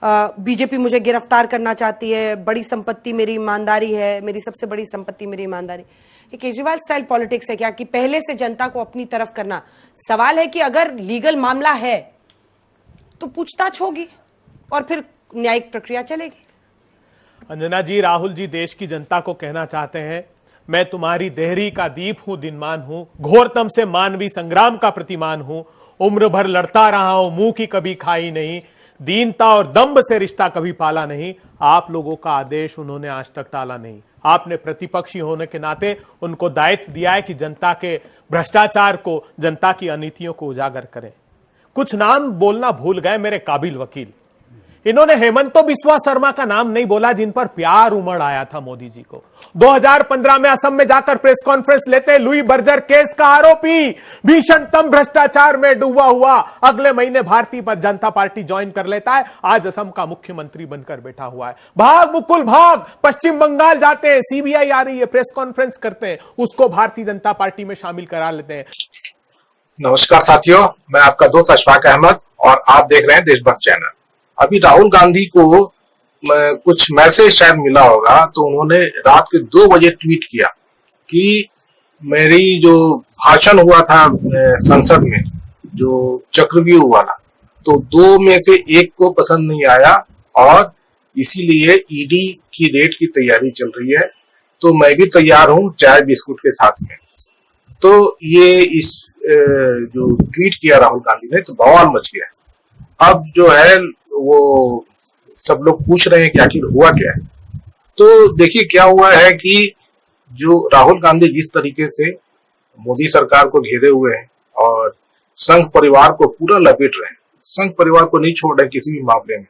BJP मुझे गिरफ्तार करना चाहती है, बड़ी संपत्ति मेरी ईमानदारी है, मेरी सबसे बड़ी संपत्ति मेरी ईमानदारी। ये केजरीवाल स्टाइल पॉलिटिक्स है क्या कि पहले से जनता को अपनी तरफ करना? सवाल है कि अगर लीगल मामला है तो पूछताछ होगी और फिर न्यायिक प्रक्रिया चलेगी। अंजना जी, राहुल जी देश की जनता को कहना चाहते हैं, मैं तुम्हारी देहरी का दीप हूं, दिनमान हूं, घोरतम से मानवीय संग्राम का प्रतिमान हूं, उम्र भर लड़ता रहा हूं, मुंह की कभी खाई नहीं, दीनता और दंभ से रिश्ता कभी पाला नहीं। आप लोगों का आदेश उन्होंने आज तक टाला नहीं। आपने प्रतिपक्षी होने के नाते उनको दायित्व दिया है कि जनता के भ्रष्टाचार को, जनता की अनीतियों को उजागर करें। कुछ नाम बोलना भूल गए मेरे काबिल वकील। इन्होंने हेमंत बिस्वा शर्मा का नाम नहीं बोला, जिन पर प्यार उमड़ आया था मोदी जी को। 2015 में असम में जाकर प्रेस कॉन्फ्रेंस लेते लुई बर्जर केस का आरोपी, भीषणतम भ्रष्टाचार में डूबा हुआ, अगले महीने भारतीय जनता पार्टी ज्वाइन कर लेता है, आज असम का मुख्यमंत्री बनकर बैठा हुआ है। भाग मुकुल भाग, पश्चिम बंगाल जाते हैं, सीबीआई आ रही है, प्रेस कॉन्फ्रेंस करते हैं, उसको भारतीय जनता पार्टी में शामिल करा लेते हैं। नमस्कार साथियों, मैं आपका दोस्त अशफाक अहमद और आप देख रहे हैं देशभक्त चैनल। अभी राहुल गांधी को कुछ मैसेज शायद मिला होगा, तो उन्होंने रात के 2 बजे ट्वीट किया कि मेरी जो भाषण हुआ था संसद में, जो चक्रव्यूह वाला, तो 2 में से 1 को पसंद नहीं आया और इसीलिए ईडी की रेड की तैयारी चल रही है, तो मैं भी तैयार हूं चाय बिस्कुट के साथ में। तो ये इस जो ट्वीट किया राहुल गांधी ने, तो बवाल मच गया। अब जो है वो सब लोग पूछ रहे हैं कि आखिर हुआ क्या है। तो देखिए क्या हुआ है कि जो राहुल गांधी जिस तरीके से मोदी सरकार को घेरे हुए हैं और संघ परिवार को पूरा लपेट रहे हैं, संघ परिवार को नहीं छोड़ रहे किसी भी मामले में,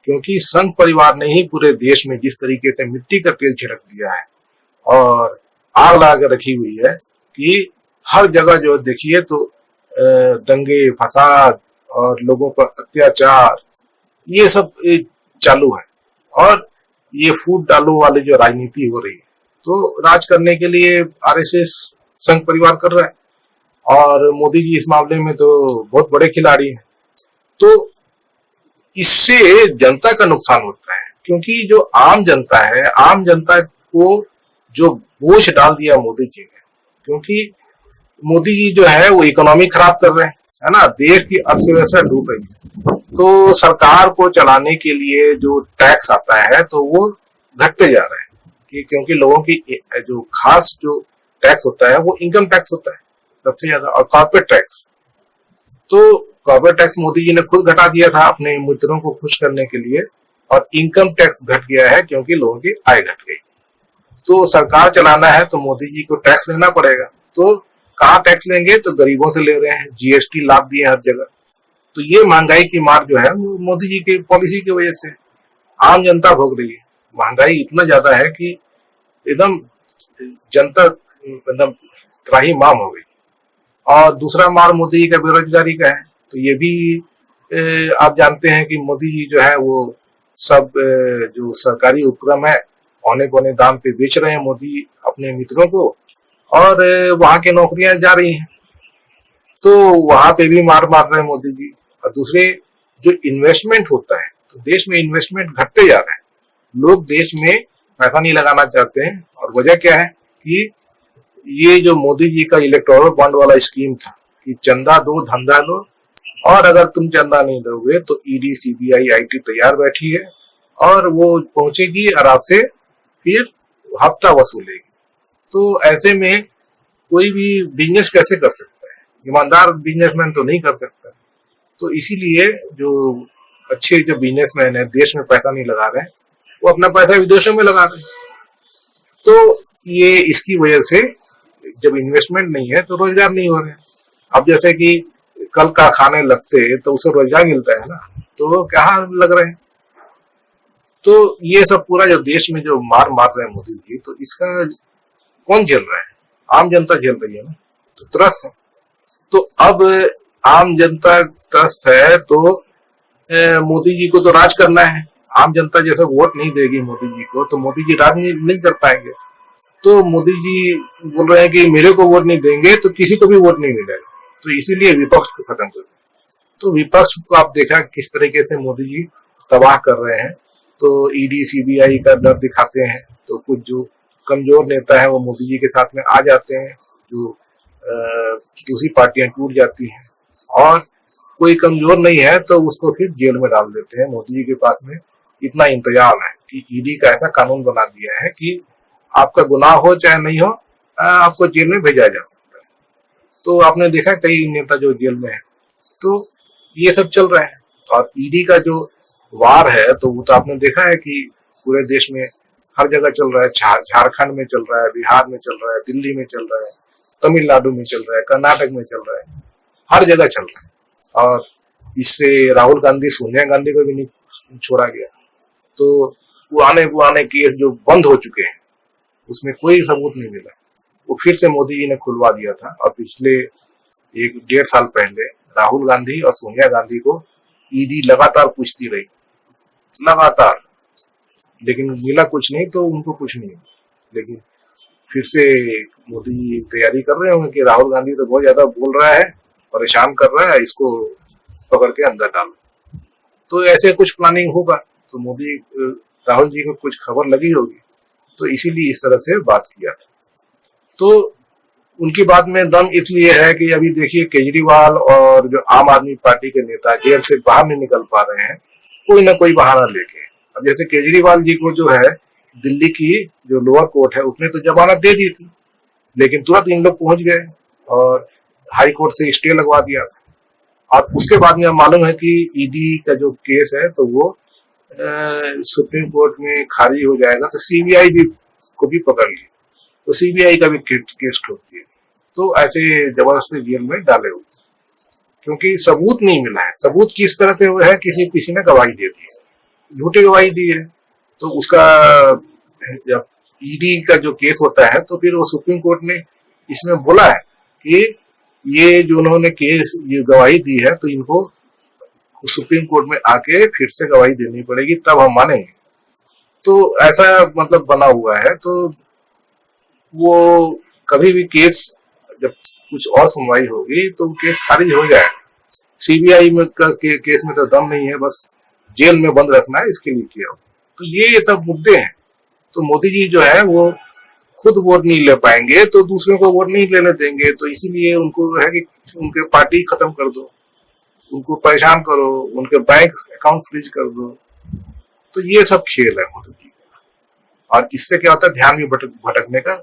क्योंकि संघ परिवार ने ही पूरे देश में जिस तरीके से मिट्टी का तेल छिड़क दिया है और आग लगा कर रखी हुई है कि हर जगह जो देखिए तो दंगे फसाद और लोगों पर अत्याचार, ये सब चालू है। और ये फूट डालो वाली जो राजनीति हो रही है, तो राज करने के लिए आरएसएस संघ परिवार कर रहा है और मोदी जी इस मामले में तो बहुत बड़े खिलाड़ी हैं। तो इससे जनता का नुकसान होता है, क्योंकि जो आम जनता है, आम जनता को जो बोझ डाल दिया मोदी जी ने, क्योंकि मोदी जी जो है वो इकोनॉमी खराब कर रहे हैं, है ना, देश की अर्थव्यवस्था डूब रही है। तो सरकार को चलाने के लिए जो टैक्स आता है तो वो घटते जा रहा है, क्योंकि लोगों की जो खास जो टैक्स होता है वो इनकम टैक्स होता है सबसे ज्यादा, और कॉर्पोरेट टैक्स। तो कॉर्पोरेट टैक्स मोदी जी ने खुद घटा दिया था अपने मित्रों को खुश करने के लिए, और इनकम टैक्स घट गया है क्योंकि लोगों की आय घट गई। तो सरकार चलाना है तो मोदी जी को टैक्स लेना पड़ेगा। तो कहाँ टैक्स लेंगे? तो गरीबों से ले रहे हैं, जीएसटी लाभ दिए हर जगह। तो ये महंगाई की मार जो है वो मोदी जी की पॉलिसी की वजह से आम जनता भोग रही है। महंगाई इतना ज्यादा है कि एकदम जनता एकदम त्राही माम हो गई। और दूसरा मार मोदी जी का बेरोजगारी का है। तो ये भी आप जानते हैं कि मोदी जी जो है वो सब जो सरकारी उपक्रम है औने पौने दाम पे बेच रहे हैं मोदी अपने मित्रों को, और वहां की नौकरियां जा रही हैं, तो वहां पे भी मार मार रहे हैं मोदी जी। और दूसरे जो इन्वेस्टमेंट होता है, तो देश में इन्वेस्टमेंट घटते जा रहा है, लोग देश में पैसा नहीं लगाना चाहते हैं। और वजह क्या है कि ये जो मोदी जी का इलेक्टोरल बॉन्ड वाला स्कीम था कि चंदा दो धंधा लो, और अगर तुम चंदा नहीं दोगे तो ईडी सीबीआई आईटी तैयार बैठी है और वो पहुंचेगी और आपसे फिर हफ्ता वसूलेगी। तो ऐसे में कोई भी बिजनेस कैसे कर सकता है? ईमानदार बिजनेसमैन तो नहीं कर सकता। तो इसीलिए जो अच्छे जो बिजनेसमैन है देश में पैसा नहीं लगा रहे हैं, वो अपना पैसा विदेशों में लगा रहे हैं। तो ये इसकी वजह से जब इन्वेस्टमेंट नहीं है तो रोजगार नहीं हो रहे। अब जैसे कि कल कारखाने लगते तो उसे रोजगार मिलता है ना, तो कहाँ लग रहे हैं? तो ये सब पूरा जो देश में जो मार रहे हैं मोदी जी, तो इसका कौन झेल रहा है? आम जनता झेल रही है ना, तो त्रस्त है। तो अब आम जनता त्रस्त है तो मोदी जी को तो राज करना है। आम जनता जैसे वोट नहीं देगी मोदी जी को, तो मोदी जी राज नहीं कर पाएंगे। तो मोदी जी बोल रहे हैं कि मेरे को वोट नहीं देंगे तो किसी को भी वोट नहीं मिलेगा, तो इसीलिए विपक्ष को खत्म कर दिया। तो विपक्ष को आप देखा किस तरीके से मोदी जी तबाह कर रहे हैं, तो ईडी सीबीआई का डर दिखाते हैं, तो कुछ जो कमजोर नेता है वो मोदी जी के साथ में आ जाते हैं, जो दूसरी पार्टियां टूट जाती हैं, और कोई कमजोर नहीं है तो उसको फिर जेल में डाल देते हैं। मोदी जी के पास में इतना इंतजाम है कि ईडी का ऐसा कानून बना दिया है कि आपका गुनाह हो चाहे नहीं हो, आपको जेल में भेजा जा सकता है। तो आपने देखा कई नेता जो जेल में है, तो ये सब चल रहा है। और ईडी का जो वार है तो वो तो आपने देखा है कि पूरे देश में हर जगह चल रहा है। झारखंड में चल रहा है, बिहार में चल रहा है, दिल्ली में चल रहा है, तमिलनाडु में चल रहा है, कर्नाटक में चल रहा है, हर जगह चल रहा है। और इससे राहुल गांधी, सोनिया गांधी को भी नहीं छोड़ा गया। तो पुराने केस जो बंद हो चुके हैं उसमें कोई सबूत नहीं मिला, वो फिर से मोदी जी ने खुलवा दिया था। और पिछले 1-1.5 साल पहले राहुल गांधी और सोनिया गांधी को ईडी लगातार पूछती रही, लगातार, लेकिन मिला कुछ नहीं, तो उनको कुछ नहीं। लेकिन फिर से मोदी जी तैयारी कर रहे होंगे कि राहुल गांधी तो बहुत ज्यादा बोल रहा है, परेशान कर रहा है, इसको पकड़ के अंदर डालो। तो ऐसे कुछ प्लानिंग होगा, तो मोदी राहुल जी को कुछ खबर लगी होगी, तो इसीलिए इस तरह से बात किया था। तो उनकी बात में दम इसलिए है कि अभी देखिए केजरीवाल और जो आम आदमी पार्टी के नेता जेल से बाहर नहीं निकल पा रहे हैं, कोई ना कोई बहाना लेके। अब जैसे केजरीवाल जी को जो है दिल्ली की जो लोअर कोर्ट है उसने तो जमानत दे दी थी, लेकिन तुरंत इन लोग पहुंच गए और हाई कोर्ट से स्टे लगवा दिया था। और उसके बाद में मालूम है कि ईडी का जो केस है तो वो सुप्रीम कोर्ट में खारिज हो जाएगा, तो सीबीआई भी को भी पकड़ ली, तो सीबीआई का भी केस ठोकती है। तो ऐसे जबरदस्ती जेल में डाले हुए, क्योंकि सबूत नहीं मिला है। सबूत किस तरह से हुआ है, किसी ने गवाही दे दी है, झूठी गवाही दी है। तो उसका जब ईडी का जो केस होता है तो फिर वो सुप्रीम कोर्ट ने इसमें बोला है कि ये जो उन्होंने केस ये गवाही दी है तो इनको सुप्रीम कोर्ट में आके फिर से गवाही देनी पड़ेगी, तब हम मानेंगे। तो ऐसा मतलब बना हुआ है। तो वो कभी भी केस जब कुछ और सुनवाई होगी तो केस खारिज हो जाए। सीबीआई में केस में तो दम नहीं है, बस जेल में बंद रखना है, इसके लिए किया। तो ये सब मुद्दे हैं। तो मोदी जी जो है वो खुद वोट नहीं ले पाएंगे तो दूसरों को वोट नहीं लेने देंगे, तो इसीलिए उनको है कि उनके पार्टी खत्म कर दो, उनको परेशान करो, उनके बैंक अकाउंट फ्रीज कर दो। तो ये सब खेल है मोदी जी का। और इससे क्या होता है, ध्यान भी भटकने का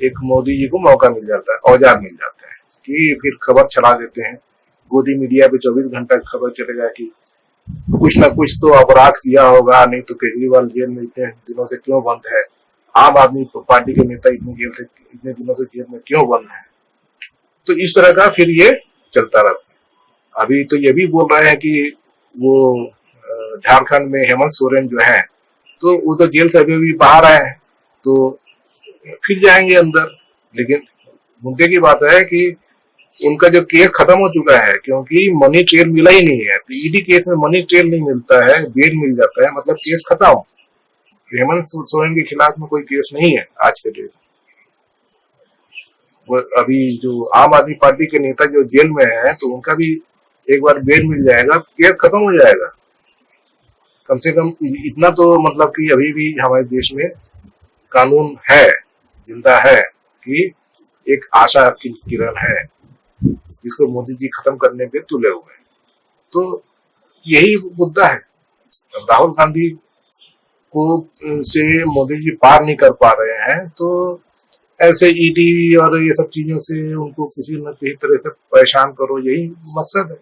एक मोदी जी को मौका मिल जाता है, औजार मिल जाता है कि फिर खबर चला देते हैं। गोदी मीडिया पे 24 घंटा खबर चलेगा कि कुछ ना कुछ तो अपराध किया होगा, नहीं तो केजरीवाल जेल में इतने दिनों से क्यों बंद है, आम आदमी पार्टी के नेता इतने दिनों से जेल में क्यों बंद है। तो इस तरह का फिर ये चलता रहता है। अभी तो ये भी बोल रहे हैं कि वो झारखंड में हेमंत सोरेन जो है तो वो तो जेल से अभी भी बाहर आए हैं, तो फिर जाएंगे अंदर। लेकिन मुद्दे की बात है कि उनका जो केस खत्म हो चुका है, क्योंकि मनी ट्रेल मिला ही नहीं है। तो ईडी केस में मनी ट्रेल नहीं मिलता है, बेल मिल जाता है, मतलब केस खत्म। हेमंत सोरेन के खिलाफ में कोई केस नहीं है आज के डेट। वो अभी जो आम आदमी पार्टी के नेता जो जेल में है तो उनका भी एक बार बेल मिल जाएगा, केस खत्म हो जाएगा। कम से कम इतना तो मतलब कि अभी भी हमारे देश में कानून है, जिंदा है, कि एक आशा की किरण है जिसको मोदी जी खत्म करने पे तुले हुए हैं। तो यही मुद्दा है। राहुल गांधी को से मोदी जी पार नहीं कर पा रहे हैं, तो ऐसे ईडी और ये सब चीजों से उनको किसी न किसी तरह से परेशान करो, यही मकसद है।